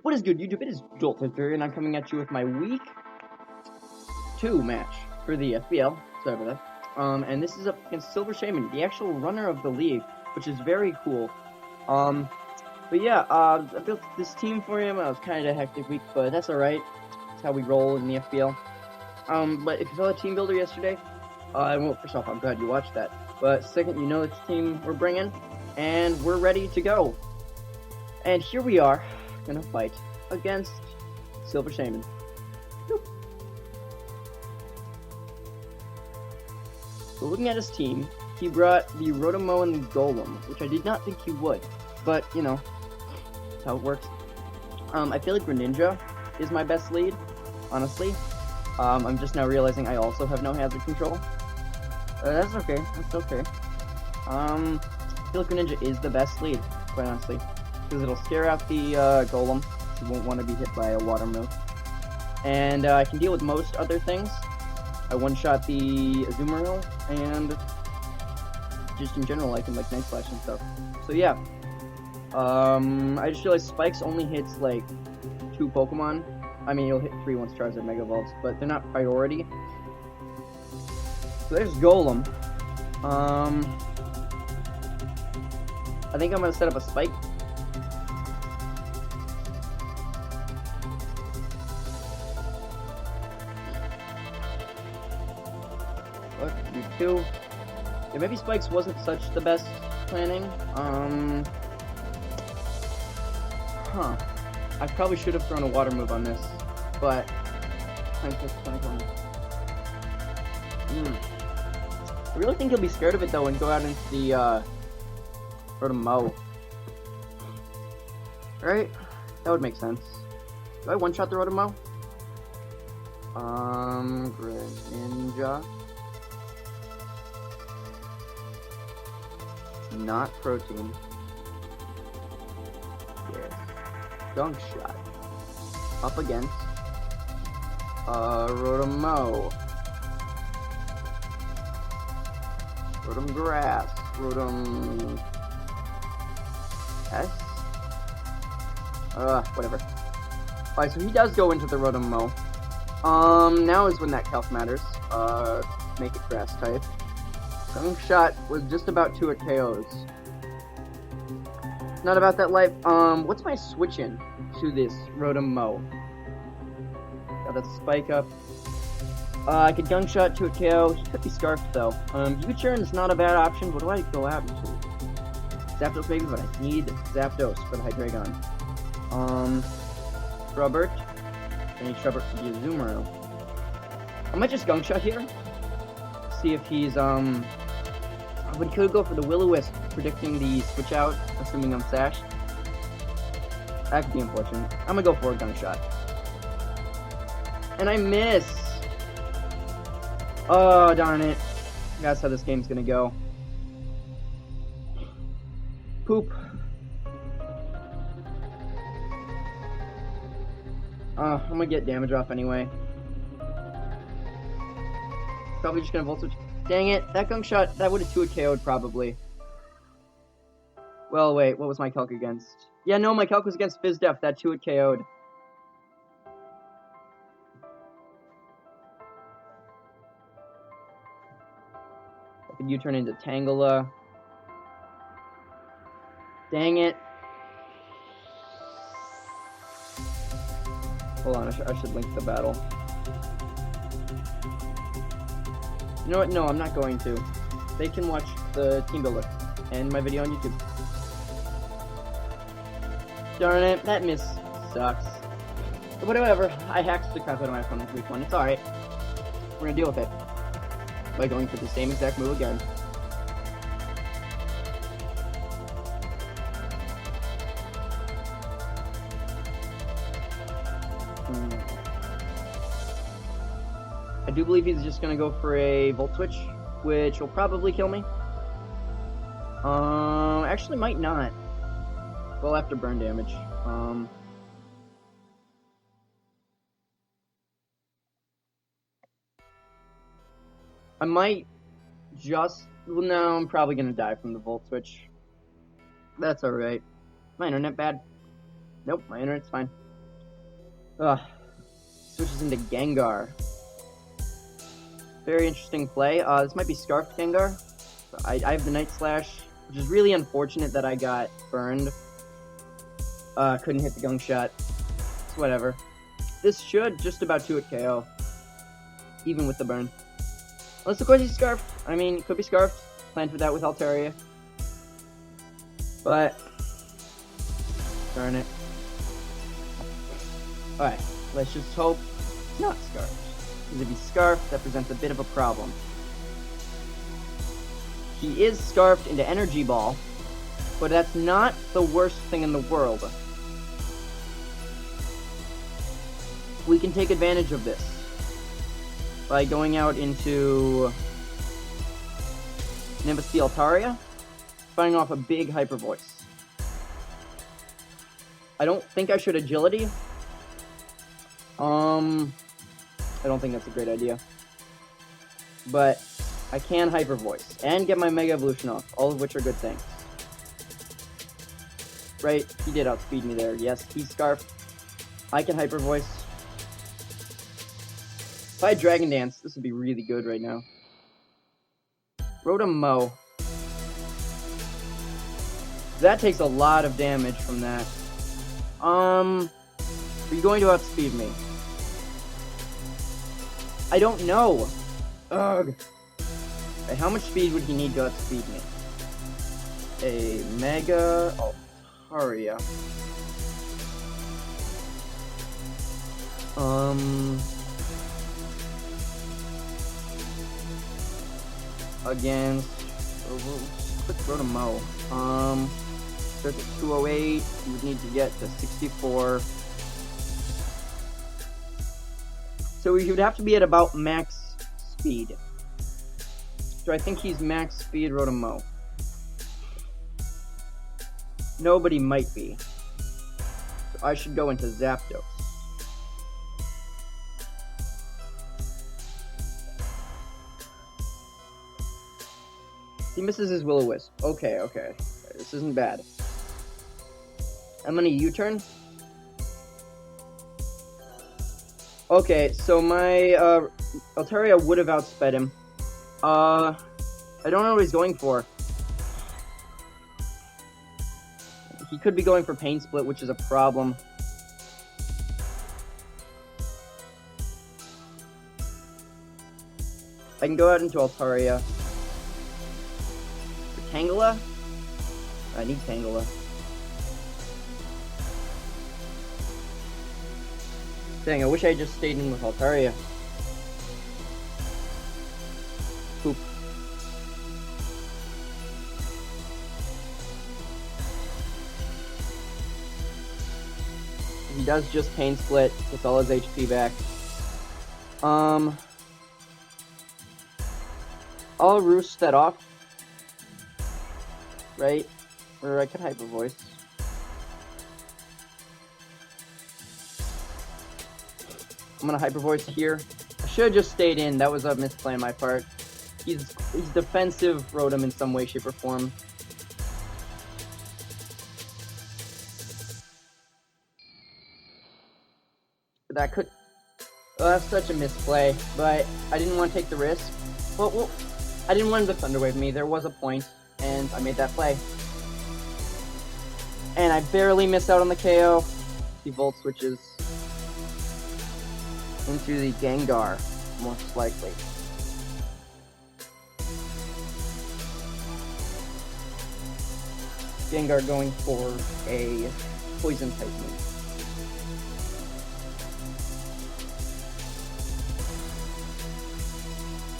What is good, YouTube? It is Jolter, and I'm coming at you with my Week 2 match for the FBL. Sorry about that. And this is up against Silver Shaman, the actual runner of the league, which is very cool. But yeah, I built this team for him. It was kind of a hectic week, but that's alright. That's how we roll in the FBL. But if you saw the team builder yesterday, well, first off, I'm glad you watched that. But second, you know which team we're bringing, and we're ready to go. And here we are, gonna fight against Silver Shaman. So looking at his team, he brought the Rotomo and the Golem, which I did not think he would, but you know, that's how it works. I feel like Greninja is my best lead, honestly. I'm just now realizing I also have no hazard control. That's okay, that's okay. I feel like Greninja is the best lead, quite honestly, because it'll scare out the Golem. He won't want to be hit by a water move. And I can deal with most other things. I one-shot the Azumarill, and just in general, I can like Night Slash and stuff. So yeah, I just realized Spikes only hits like 2 Pokemon. I mean, you'll hit 3 once Charizard Mega Evolves, but they're not priority. So there's Golem. I think I'm gonna set up a Spike. What? You two? Yeah, maybe Spikes wasn't such the best planning. I probably should have thrown a water move on this, but I really think he'll be scared of it though and go out into the Rotomo. Right? That would make sense. Do I one-shot the Rotomo? Greninja. Not protein. Yes. Gunk shot. Up against Rotomo. Rotom grass. Rotom S? Whatever. Alright, so he does go into the Rotomo. Now is when that calc matters. Make it grass type. Gunk shot was just about to hit KOs. Not about that life. What's my switch in to this Rotomo? Got that spike up. I could Gunk shot to a KO. He could be scarfed though. U-turn is not a bad option. What do I go out into? Zapdos maybe, but I need Zapdos for the Hydreigon. Shrubert. I need Shrubert for the Azumarill. I might just Gunk shot here. See if he's but he could go for the Will-O-Wisp, predicting the switch out, assuming I'm sashed. That could be unfortunate. I'm gonna go for a Gunk shot. And I miss! Oh, darn it. That's how this game's gonna go. Poop. I'm gonna get damage off anyway. Probably just gonna Volt Switch. Dang it, that Gunk shot, that would have 2-hit KO'd probably. Well, wait, what was my calc against? Yeah, no, my calc was against Fizdef, that 2-hit KO'd. I could U-turn into Tangela. Dang it. Hold on, I should link the battle. You know what? No, I'm not going to. They can watch the team builder and my video on YouTube. Darn it, that miss sucks. But whatever, I hacked the crap out of my opponent week 1. It's alright. We're gonna deal with it by going for the same exact move again. I do believe he's just gonna go for a Volt Switch, which will probably kill me. Actually might not. Well, after burn damage. I might just... Well, no, I'm probably gonna die from the Volt Switch. That's alright. My internet bad? Nope, my internet's fine. Ugh. Switches into Gengar. Very interesting play. This might be Scarfed Gengar. I have the Night Slash, which is really unfortunate that I got burned. Couldn't hit the Gunk Shot. It's whatever. This should just about 2-hit KO. Even with the burn. Unless, of course, he's Scarfed. I mean, could be Scarfed. Planned for that with Altaria. But, darn it. Alright, let's just hope it's not Scarfed. Because if he's Scarfed, that presents a bit of a problem. He is Scarfed into Energy Ball, but that's not the worst thing in the world. We can take advantage of this by going out into Nimbus the Altaria, firing off a big Hyper Voice. I don't think I should Agility. I don't think that's a great idea. But I can Hyper Voice and get my Mega Evolution off, all of which are good things. Right, he did outspeed me there. Yes, he's Scarfed. I can Hyper Voice. If I had Dragon Dance, this would be really good right now. Rotom-Mow. That takes a lot of damage from that. Are you going to outspeed me? I don't know. Ugh. Okay, how much speed would he need to outspeed me? A Mega Altaria. Against quick Rotom-Mow. Starts at 208. You would need to get to 64. So he would have to be at about max speed. So I think he's max speed Rotom-Mow. Nobody might be. So I should go into Zapdos. He misses his Will-O-Wisp. Okay. This isn't bad. I'm gonna U-turn. Okay, so my Altaria would have outsped him. I don't know what he's going for. He could be going for Pain Split, which is a problem. I can go out into Altaria. Tangela? I need Tangela. Dang, I wish I had just stayed in with Altaria. Poop. He does just Pain Split, gets all his HP back. I'll roost that off. Right? Or I could Hyper Voice. I'm gonna Hyper Voice here. I should have just stayed in. That was a misplay on my part. He's defensive Rotom in some way, shape, or form. That could... that's such a misplay, but I didn't want to take the risk. Well, I didn't want him to Thunder Wave me. There was a point, and I made that play. And I barely missed out on the KO. He Volt switches into the Gengar, most likely. Gengar going for a Poison type move.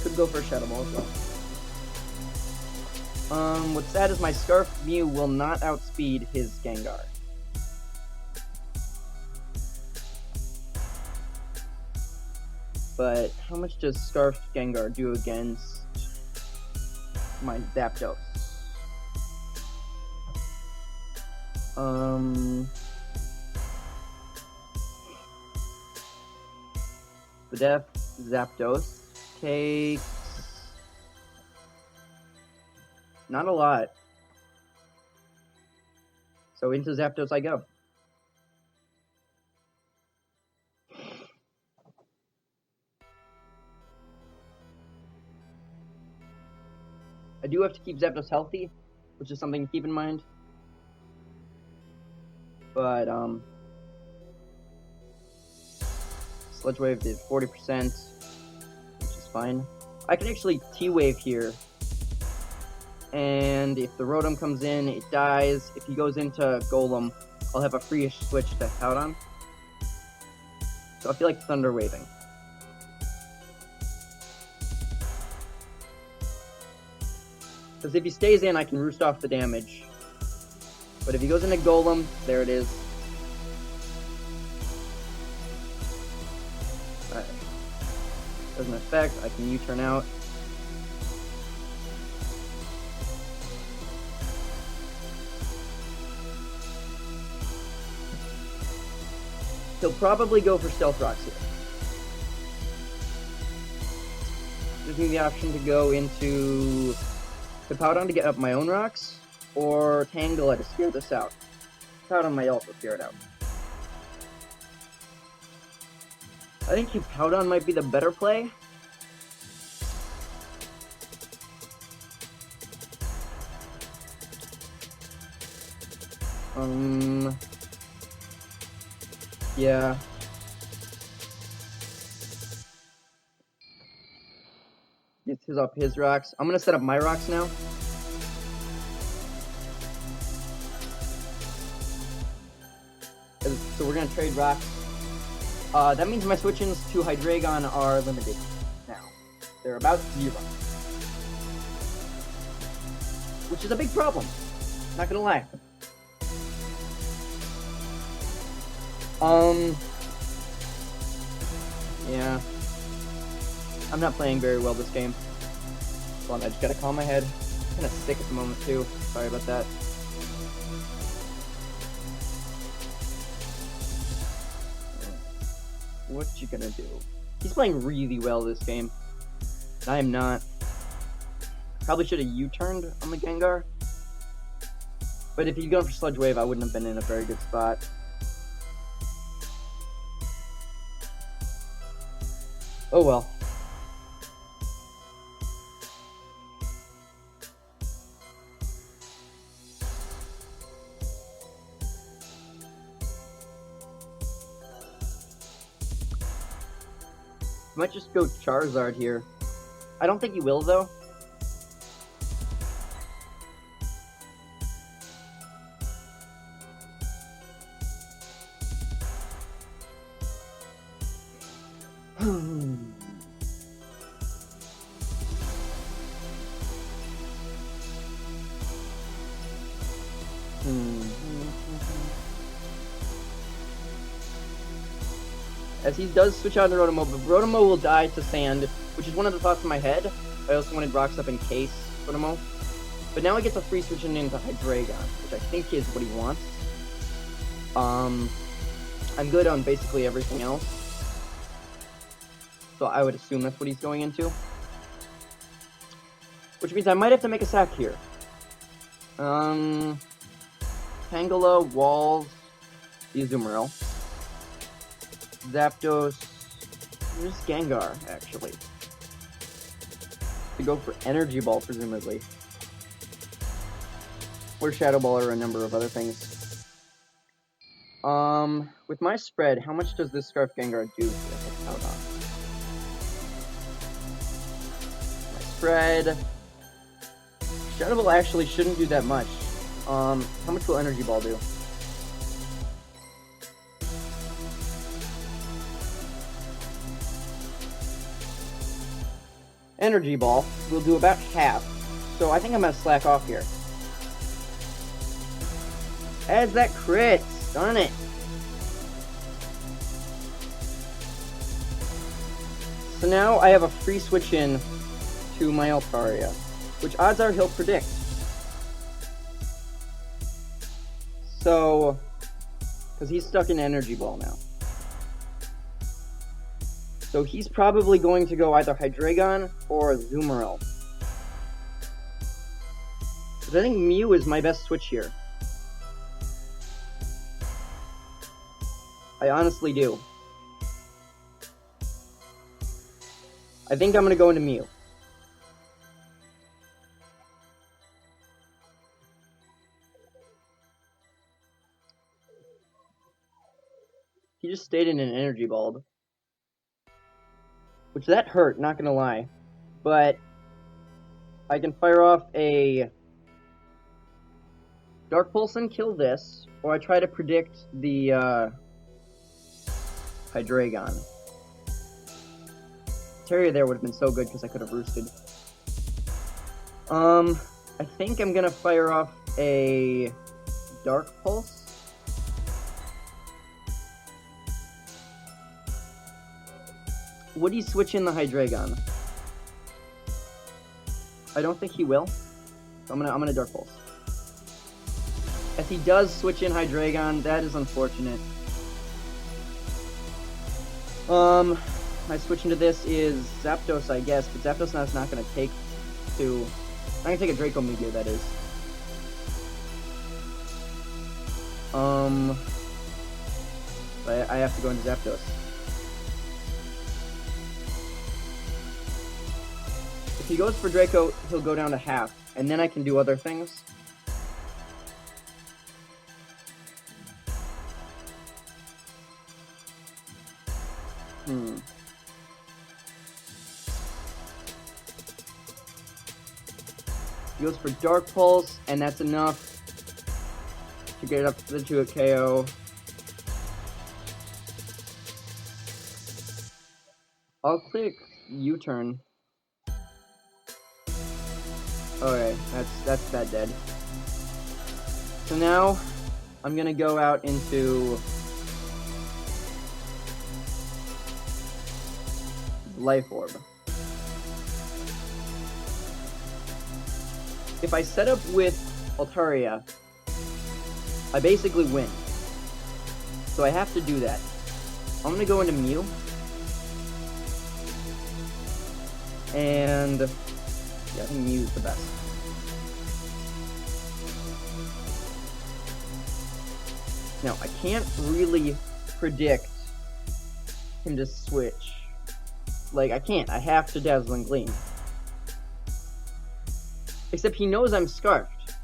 Could go for a Shadow Ball as well. What's sad is my Scarf Mew will not outspeed his Gengar. But how much does Scarf Gengar do against my Zapdos? The Death Zapdos takes not a lot. So into Zapdos I go. I do have to keep Zapdos healthy, which is something to keep in mind. But, Sludge Wave did 40%, which is fine. I can actually T-Wave here. And if the Rotom comes in, it dies. If he goes into Golem, I'll have a free-ish switch to Powdon. So I feel like Thunder Waving. Because if he stays in, I can roost off the damage. But if he goes into Golem, there it is. Alright. Doesn't affect, I can U-turn out. He'll probably go for Stealth Rocks here. Gives me the option to go into Powdon to get up my own rocks, or Tangela to scare this out. Powdon might also scare it out. I think Powdon might be the better play. Yeah. Gets his rocks. I'm gonna set up my rocks now. So we're gonna trade rocks. That means my switch-ins to Hydreigon are limited now. They're about 0. Which is a big problem. Not gonna lie. Yeah. I'm not playing very well this game. Hold on, I just gotta calm my head. I'm kinda sick at the moment too. Sorry about that. What you gonna do? He's playing really well this game. I am not. Probably should have U-turned on the Gengar. But if he'd gone for Sludge Wave, I wouldn't have been in a very good spot. Oh well. Might just go Charizard here. I don't think he will, though. As he does switch out into Rotomo, but Rotomo will die to Sand, which is one of the thoughts in my head. I also wanted Rocks up in case Rotomo. But now he gets a free switching into Hydreigon, which I think is what he wants. I'm good on basically everything else. So I would assume that's what he's going into. Which means I might have to make a sack here. Tangela, Walls, the Azumarill. Zapdos. There's Gengar, actually. To go for Energy Ball, presumably. Or Shadow Ball, or a number of other things. With my spread, how much does this Scarf Gengar do to Powdon? My spread. Shadow Ball actually shouldn't do that much. How much will Energy Ball do? Energy Ball will do about half, so I think I'm gonna slack off here. As that crit, darn it. So now I have a free switch in to my Altaria, which odds are he'll predict. So, because he's stuck in Energy Ball now. So he's probably going to go either Hydreigon or Azumarill. Because I think Mew is my best switch here. I honestly do. I think I'm going to go into Mew. he just stayed in an energy bulb. Which that hurt, not gonna lie. But I can fire off a Dark Pulse and kill this, or I try to predict the Hydreigon. Terrier there would have been so good because I could have roosted. I think I'm gonna fire off a Dark Pulse. Would he switch in the Hydreigon? I don't think he will. So I'm gonna Dark Pulse. If he does switch in Hydreigon, that is unfortunate. My switch into this is Zapdos, I guess, but Zapdos is not gonna take to. I'm gonna take a Draco Meteor, that is. I have to go into Zapdos. If he goes for Draco, he'll go down to half, and then I can do other things. He goes for Dark Pulse, and that's enough to get it up to a KO. I'll click U-turn. Okay, that's that dead. So now I'm gonna go out into Life Orb. If I set up with Altaria, I basically win. So I have to do that. I'm gonna go into Mew. And yeah, I think Mew's the best. Now, I can't really predict him to switch. Like, I can't. I have to Dazzling Gleam. Except he knows I'm Scarfed.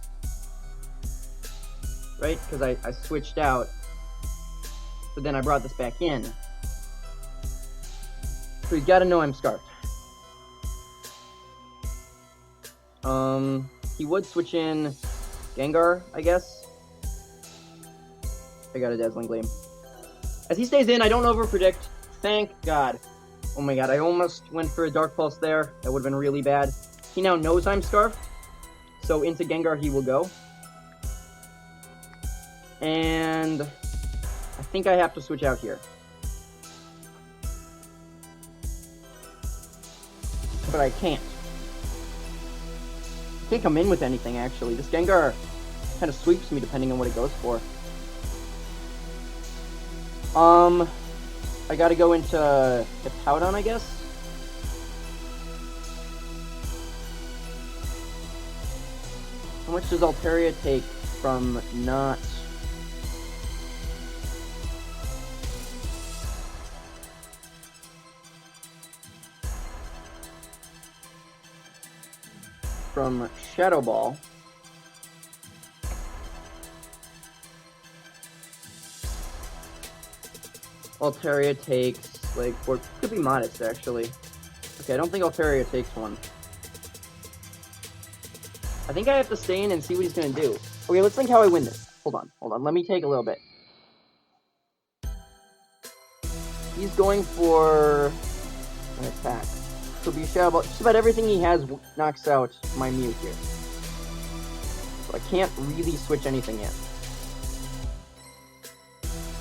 Right? Because I switched out. But then I brought this back in. So he's gotta know I'm Scarfed. He would switch in Gengar, I guess. I got a Dazzling Gleam. As he stays in, I don't over-predict. Thank God. Oh my god, I almost went for a Dark Pulse there. That would have been really bad. He now knows I'm Scarfed. So into Gengar he will go. And I think I have to switch out here. But I can't. I can't come in with anything, actually. This Gengar kind of sweeps me depending on what it goes for. I gotta go into Hippowdon, I guess? How much does Altaria take from not... from Shadow Ball? Altaria takes, like, or could be modest, actually. Okay, I don't think Altaria takes one. I think I have to stay in and see what he's gonna do. Okay, let's think how I win this. Hold on, let me take a little bit. He's going for an attack. Could be Shadow Ball. Just about everything he has knocks out my Mew here. So I can't really switch anything in.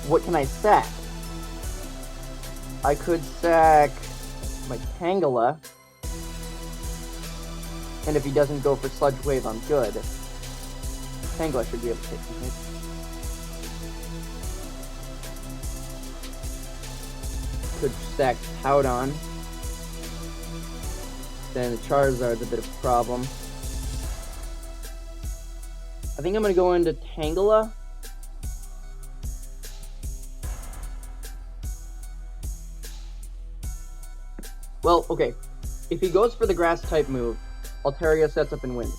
What can I sack? I could sack my Tangela, and if he doesn't go for Sludge Wave, I'm good. Tangela should be able to take some hits. Could sack Powdon. Then the Charizard's a bit of a problem. I think I'm gonna go into Tangela. Well, okay. If he goes for the Grass-type move, Altaria sets up and wins.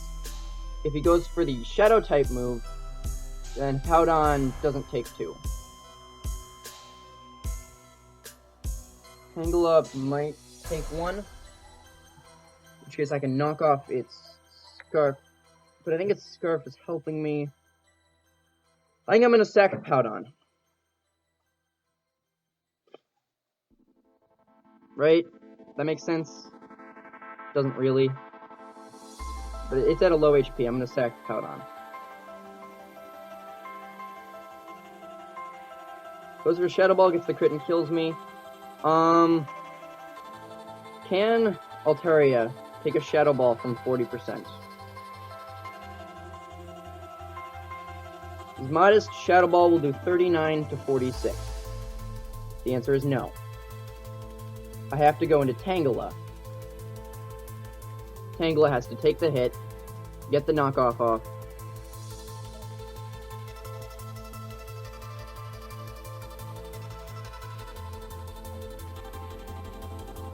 If he goes for the Shadow-type move, then Powdon doesn't take two. Tangela might take one, in which case I can knock off its Scarf. But I think its Scarf is helping me. I think I'm going to sack Powdon. Right? That makes sense? Doesn't really. But it's at a low HP. I'm going to sack Powdon. Goes for a Shadow Ball, gets the crit and kills me. Can Altaria take a Shadow Ball from 40%? His modest Shadow Ball will do 39 to 46. The answer is no. I have to go into Tangela. Tangela has to take the hit, get the knockoff off.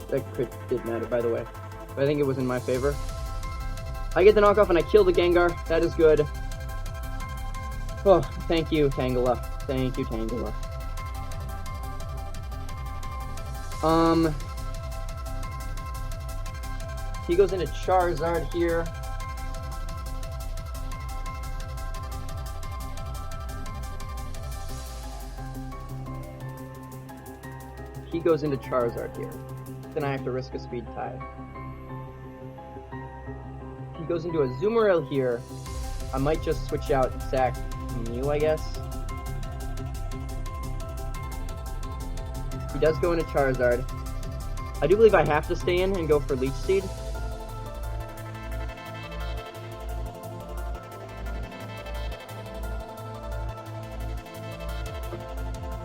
That crit did matter, by the way. But I think it was in my favor. I get the knockoff and I kill the Gengar. That is good. Oh, thank you, Tangela. Thank you, Tangela. He goes into Charizard here. He goes into Charizard here. Then I have to risk a speed tie. If he goes into a Zoomeril here, I might just switch out and sack Mew, I guess. He does go into Charizard. I do believe I have to stay in and go for Leech Seed.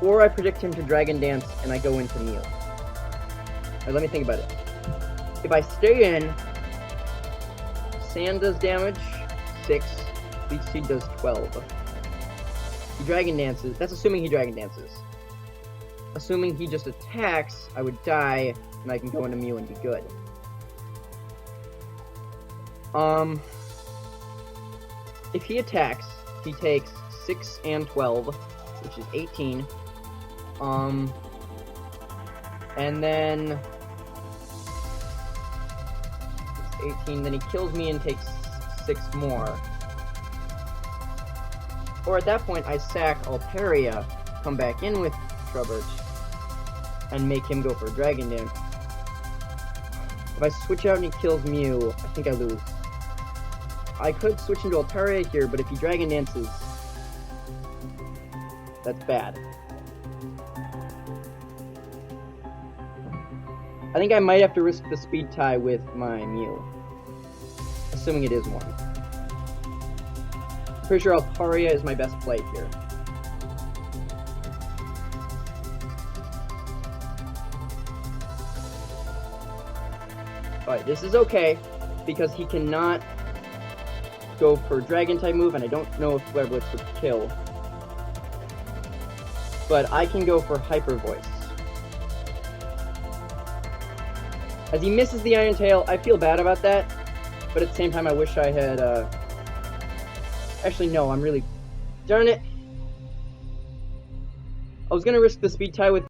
Or I predict him to Dragon Dance and I go into Mew. Alright, let me think about it. If I stay in, Sand does damage, 6. Leech Seed does 12. He Dragon Dances. That's assuming he Dragon Dances. Assuming he just attacks, I would die, and I can go into Mew and be good. If he attacks, he takes 6 and 12, which is 18. And then it's 18, then he kills me and takes 6 more. Or at that point, I sack Altaria, come back in with Trubbert, and make him go for Dragon Dance. If I switch out and he kills Mew, I think I lose. I could switch into Altaria here, but if he Dragon Dances, that's bad. I think I might have to risk the speed tie with my Mew. Assuming it is one. I'm pretty sure Altaria is my best play here. Alright, this is okay, because he cannot go for Dragon type move, and I don't know if Flare Blitz would kill. But I can go for Hyper Voice. As he misses the Iron Tail, I feel bad about that, but at the same time I wish I had, Actually, no, I'm really... Darn it! I was gonna risk the speed tie with